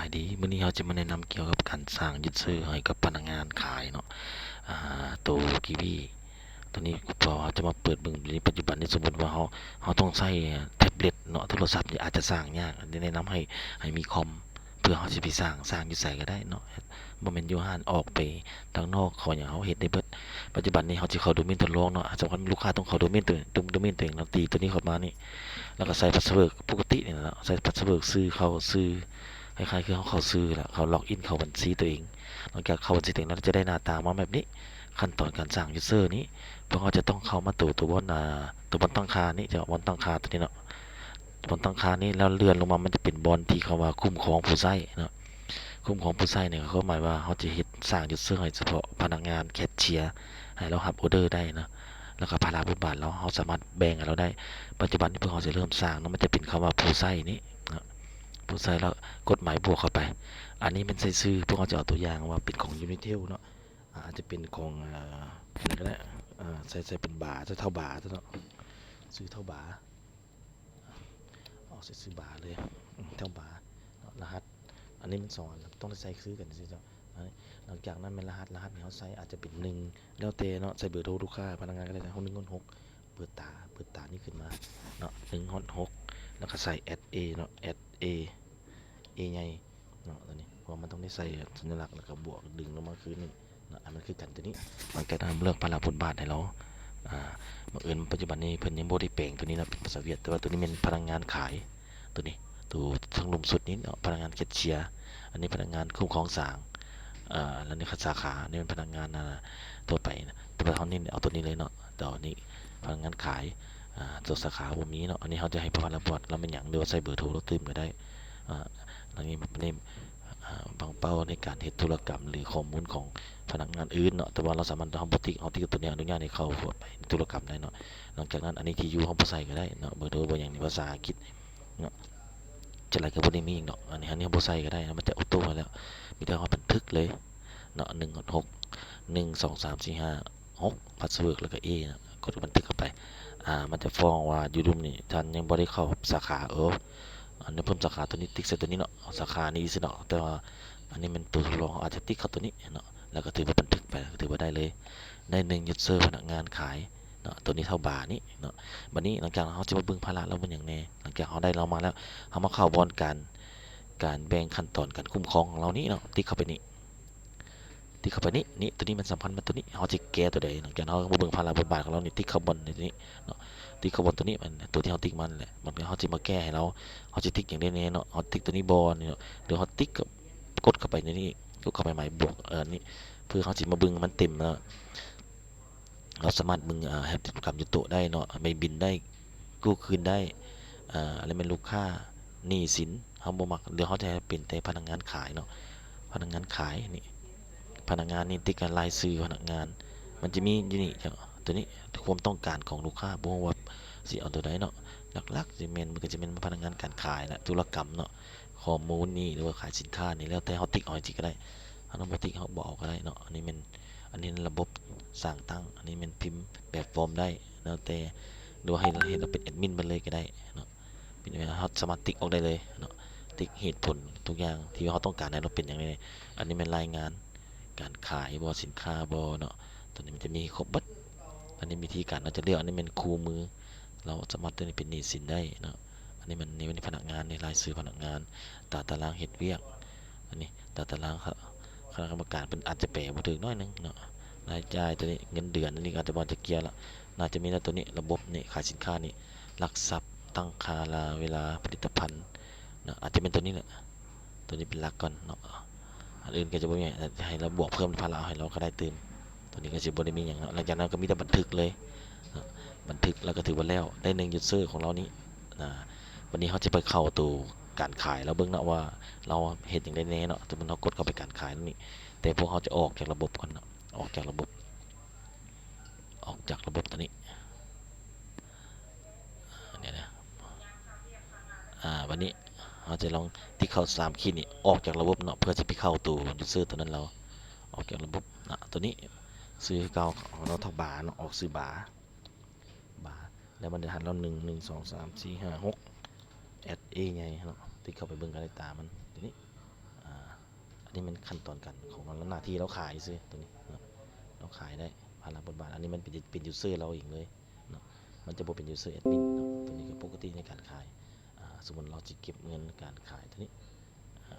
ายดีมื้อนี้เราจะมาแนะนำเกี่ยวกับการสร้างยูเซอร์ให้กับพนักงานขายเนาะตัวกีวีตัวนี้พอเราจะมาเปิดเบิ่งในปัจจุบันนี้สมมุติว่าเราต้องใช้แท็บเล็ตเนาะโทรศัพท์นี่อาจจะสร้างยากแนะนำให้มีคอมเพื่อเราสิไปสร้างอยู่ไสก็ได้เนาะบ่แม่นอยู่ห้านออกไปทางนอกเขาหยังเราเฮ็ดได้เบิดปัจจุบันนี้เราสิเข้าโดเมนทดลองเนาะสำคัญลูกค้าต้องเข้าโดเมนตัวเองแล้วตีตัวนี้เข้ามานี่แล้วก็ใส่พาสเวิร์ดปกตินี่แหละใส่พาสเวิร์ดซื้อคล้ายๆคือเขาซื้อแล้วเขาล็อกอินเข้าบัญชีตัวเองหลังจากเข้าบัญชีตัวเองแล้วจะได้หน้าตามาแบบนี้ขั้นตอนการสร้างยูเซอร์นี้พวกเขาจะต้องเข้ามาตัวบนตัวบนตั้งค่านี้จะบนตั้งค่าตัวนี้เนาะบนตั้งค่านี้แล้วเลื่อนลงมามันจะเป็นบนที่เขาว่าคุ้มครองผู้ใช้เนาะคุ้มครองผู้ใช้เนี่ยเขาหมายว่าเขาจะเฮ็ดสร้างยูเซอร์ให้เฉพาะพนักงานแคชเชียร์ให้เรารับออเดอร์ได้นะแล้วก็พาราบุญบาทเราสามารถแบ่งให้เราได้ปัจจุบันนี้พวกเขาจะเริ่มสร้างเนาะมันจะเป็นคำว่าผู้ใช้นี้ผู้ใช้แล้วกฎหมายบวกเข้าไปอันนี้เป็นใส่ซื้อพวกเขาจะเอาตัวอย่างว่าเป็นของ Unitel เนาะอาจจะเป็นของอะไรก็ได้ใส่เป็นบาทจะเท่าบาทเนาะซื้อเท่าบาทซื้อบาทเลยเท่าบาทรหัสอันนี้มัน2อันต้องใส่ซื้อกันสิเจ้าหลังจากนั้นเป็นรหัสที่เขาใส่อาจจะเป็น1แล้วแต่เนาะใส่เบอร์โทรลูกค้าพนักงานก็ได้1 6เปิดตานี่ขึ้นมาเนาะ1 6แล้วก็ใส่ @a เนาะ @a ใหญ่เนาะตัวนี้เพราะมันต้องได้ใส่สัญลักษณ์แล้วก็บวกดึงลงมาคือ1เนาะอันมันคือกันตัวนี้หลังจากนั้นเลือกพาราบนบาทให้เราบังเอิญปัจจุบันนี้เพิ่นยังบ่ได้แปลงตัวนี้นะเป็นภาษาเวียดแต่ว่าตัวนี้เป็นพนักงานขายตัวนี้ตัวทั้งลุมสุดนี้เนาะพนักงานแคชเชียร์อันนี้พนักงานคุ้มครองสร้างแล้วนี่สาขานี่เป็นพนักงานตัวไปนะแต่ว่าเขานี่เอาตัวนี้เลยเนาะตัวนี้พนักงานขายตัวสาขาบ่มีเนาะอันนี้เขาจะให้พนักงานบอดเราเป็นหยังหรือว่าใส่เบอร์โทรเราตื้มก็ได้อันนี้นี่บางเป้าในการเฮ็ดธุรกรรมหรือข้อมูลของพนักงานอื่นเนาะแต่ว่าเราสามารถทำบ่ติ๊กเอาติ๊กตัวนี้อนุญาตให้เข้าไปธุรกรรมได้เนาะหลังจากนั้นอันนี้ที่อยู่เฮาบ่ใส่ก็ได้เนาะเบอร์โทรบ่หยังในภาษาอังกฤษเนาะจะอะไรก็บ่ได้มีอีกเนาะอันนี้บ่ใส่ก็ได้มันจะออโต้มาแล้วมีแต่ว่าบันทึกเลยเนาะ1 6 1 2 3 4 5 6พาสเวิร์ดแล้วก็ A นะกดบันทึกเข้าไปมันจะฟ้องว่าอยู่ดุมนี่ท่านยังบ่ได้เข้าสาขาอันนี้เพิ่มสาขาตัวนี้ติ๊กใส่ตัวนี้เนาะสาขานี้สิเนาะแต่ว่าอันนี้มันตัวทดลองอาจจะติ๊กเข้าตัวนี้เนาะแล้วก็ถือว่าบันทึกไปถือว่าได้เลยได้1ยูสเซอร์พนักงานขายเนาะตัวนี้เท่าบาทนี้เนาะบัดนี้หลังจากเขาจะมาเบิ่งภาระเราเป็นอย่างแน่หลังจากเขาได้เรามาแล้วเขามาเข้าบอนการแบ่งขั้นตอนการคุ้มครองของเรานี่เนาะติ๊กเข้าไปนี่ติ๊กเข้าไปนี่ตัวนี้มันสำคัญมาตัวนี้เขาจะแก้ตัวใดหลังจากเขามาเบิ่งภาระบทบาทของเรานี่ติ๊กเข้าบนในตัวนี้เนาะติ๊กเข้าบนตัวนี้มันตัวที่เขาติ๊กมันแหละมันเขาจะมาแก้ให้เราเขาจะติ๊กอย่างนี้เนาะเขาติ๊กตัวนี้บอลเนาะเดี๋ยวเขาติ๊กกดเข้าไปในนี้กดเข้าไปใหม่บวกนี่เพื่อเขาจะมาเบิ่งมันเต็มเนาะเราสามารถเบิ่งแฮปปี้กรรมยุโตได้เนาะไม่บินได้กู้คืนได้อะไรเป็นลูกค้าหนี้สินเขาบ่มักเดี๋ยวเขาจะเป็นแต่พนักงานขายเนาะพนักงานขายนี่พนักงานนี่ติ๊กกันรายชื่อพนักงานมันจะมีอยู่นี่ตัวนี้ความต้องการของลูกค้าบ่ว่าสิเอาตัวใดเนาะหลักๆสิแม่นมันก็จะเป็นพนักงานการขายแหละธุรกรรมเนาะข้อมูลนี่หรือว่าขายสินค้านี่แล้วแต่เขาติ๊กเอาจริงก็ได้เขาบ่ติ๊กเขาบ่เอาก็ได้เนาะอันนี้ระบบสร้างตั้งอันนี้มันพิมพ์แบบฟอร์มได้แล้วแต่ดูให้เราเป็นแอดมินไปเลยก็ได้เนาะเป็นเขาสามารถติ๊กออกได้เลยเนาะติ๊กเหตุผลทุกอย่างที่เขาต้องการให้เราเป็นอย่างไรอันนี้เป็นรายงานการขายบ่สินค้าบ่เนาะตัวนี้มันจะมีครบเบิดอันนี้วิธีการเราจะเลือกอันนี้เป็นคู่มือเราสามารถตัวนี้เป็นหนี้สินได้เนาะอันนี้มันนี่พนักงานในรายชื่อพนักงานตารางเฮ็ดเวียกอันนี้ตารางคณะกรรมการเป็นอาจจะแปลบ่ถึกน้อยนึงเนาะรายจ่ายตัวนี้เงินเดือนอันนี้อาจจะบ่จะเกียร์ละน่าจะมีตัวนี้ระบบนี่ขายสินค้านี่ลักทรัพย์ตั้งค่าเวลาผลิตภัณฑ์เนาะอาจจะเป็นตัวนี้แหละตัวนี้เป็นหลักก่อนเนาะอันอื่นก็จะบ่มีให้เราบวกเพิ่มภาระให้เราก็ได้เติมตัวนี้ก็สิบ่ได้มีหยังเนาะหลังจากนั้นก็มีแต่บันทึกเลยบันทึกแล้วก็ถือว่าแล้วได้1ยูสเซอร์ของเรานี้วันนี้เขาจะไปเข้าตัวการขายแล้วเบิ่งเนาะว่าเราเฮ็ดจังได๋แน่เนาะสมมุติเรากดเข้าไปการขายนี่แต่พวกเขาจะออกจากระบบก่อนเนาะออกจากระบบตัวนี้เนี่ยนะวันนี้เราจะลองที่เข้า3คีย์นี่ออกจากระบบเนาะเพื่อจะไปเข้าตัวยูสเซอร์ตัวนั้นเราออกจากระบบนะตัวนี้ซื้อเก่าของเราทับบาเนาะออกซื้อบาแล้วมันจะหันเรา1 2 3 4 5 6 @a ใหญ่เนาะที่เข้าไปเบิ่งกันได้ตามันตัวนี้ นี่มันขั้นตอนกันของเราหน้าที่เราขายซื้อตัวนี้เนาะเราขายได้พันละบาทอันนี้มันเป็นยูเซอร์เราเองเลยเนาะมันจะบ่เป็นยูเซอร์แอดมินเนาะตัวนี้ก็ปกติในการขายสมมุติเราจะเก็บเงินการขายตัวนี้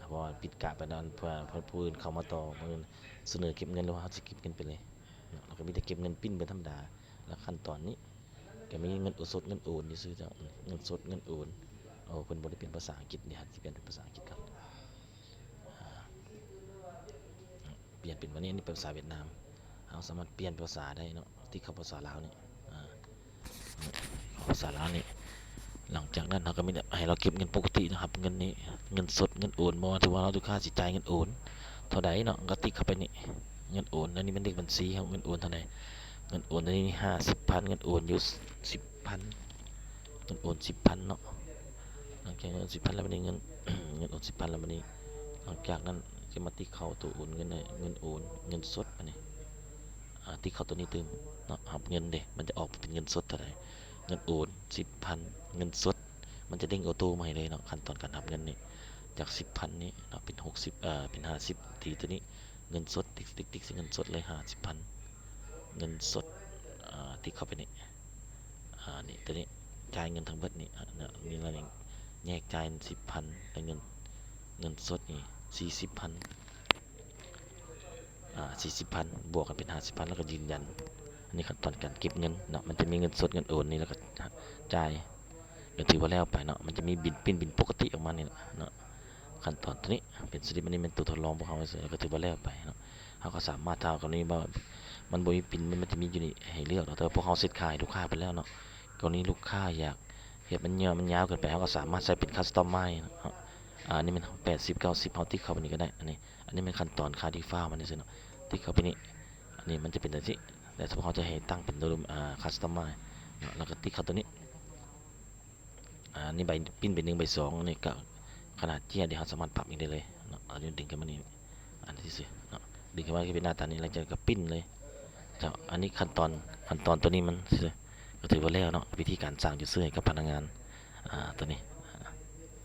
เพราะว่าปิดกะไปนั้นเพื่อผู้อื่นเข้ามาต่อมื้อเสนอเก็บเงินแล้วเราจะเก็บเงินไปเลยเนาะเราก็มีแต่เก็บเงินปิ้นเป็นธรรมดาแล้วขั้นตอนนี้ก็มีเงินสดเงินโอนนี่ซื้อเจ้าเงินสดเงินโอนเพิ่นบ่ได้เป็นภาษาอังกฤษนี่ฮะสิเปลี่ยนเป็นภาษาอังกฤษกันเปลี่ยนเป็นวันนี้อันนี้เป็นภาษาเวียดนามเราสามารถเปลี่ยนภาษาได้เนาะที่เข้าภาษาลาวนี่ภาษาลาวนี่หลังจากนั้นเราก็มีให้เราเก็บเงินปกตินะครับเงินนี้เงินสดเงินโอนบ่ถือว่าเราลูกค้าสิจ่ายเงินโอนเท่าใดเนาะก็ติ๊กเข้าไปนี่เงินโอนอันนี้เป็นเลขบัญชีครับเงินโอนเท่าใดเงินโอนอันนี้50,000เงินโอนอยู่10,000เงินโอน10,000เนาะหลังจากเงิน10,000แล้วบัดนี้เงิน เงินโอน10,000แล้วบัดนี้หลังจากนั้นจะมาติ๊กเข้าตัวโอนเงินเงินโอนเงินสดอันนี้ติ๊กเข้าตัวนี้ตึมเนาะครับเงินเด้มันจะออกเป็นเงินสดเท่าใดเงินโอน10,000เงินสดมันจะเด้งออโต้มาให้เลยเนาะขั้นตอนการทำเงินนี่จาก 10,000 นี้เนาะเป็น60เป็น50ทีตัวนี้เงินสดติ๊กเงินสดเลย50,000เงินสดติ๊กเข้าไปนี่นี่ตัวนี้จ่ายเงินทั้งเบิดนี่เนี่ยมีอะไรแยกจ่าย10,000แล้วเงินสดนี่40,000 40,000บวกกันเป็น50,000แล้วก็ยืนยันอันนี้ขั้นตอนการเก็บเงินเนาะมันจะมีเงินสดเงินโอนนี่แล้วก็จ่ายก็ถือว่าแล้วไปเนาะมันจะมีบินปกติออกมานี่เนาะขั้นตอนตัวนี้เป็นสลิปอันนี้เป็นตัวทดลองพวกเขาเฉยก็ถือว่าแล้วไปเนาะเขาก็สามารถเท่ากับนี้ว่ามันบ่มีปินมันจะมีอยู่นี่ให้เลือกแต่พวกเขาเสร็จขายลูกค้าไปแล้วเนาะกรณีลูกค้าอยากเฮ็ดมันยาวเกินไปเขาก็สามารถใส่เป็นคัสตอมไมซ์อันนี้มัน80 90เฮาติ๊กเข้าไปนี่ก็ได้อันนี้เป็นขั้นตอนค่าดีฟ้ามันนี่ซื่อเนาะติ๊กเข้าไปนี่อันนี้มันจะเป็นแบบนี้แต่ถ้าเขาจะให้ตั้งเป็นตัวคัสตอมไมซ์แล้วก็ติ๊กเข้าตัวนี้นี่ใบปิ้นเป็น1ใบ2นี่ก็ขนาดเจียเดี๋ยวเราสามารถปรับอีกได้เลยเนาะอันนี้ดึงขึ้นมานี่อันที่ซื่อเนาะดึงขึ้นมาก็เป็นหน้าตานี้แล้วจะก็ปิ้นเลยเจ้าอันนี้ขั้นตอนตัวนี้มันก็ถือว่าแล้วเนาะวิธีการสร้างยูเซอร์ให้กับพนักงานตัวนี้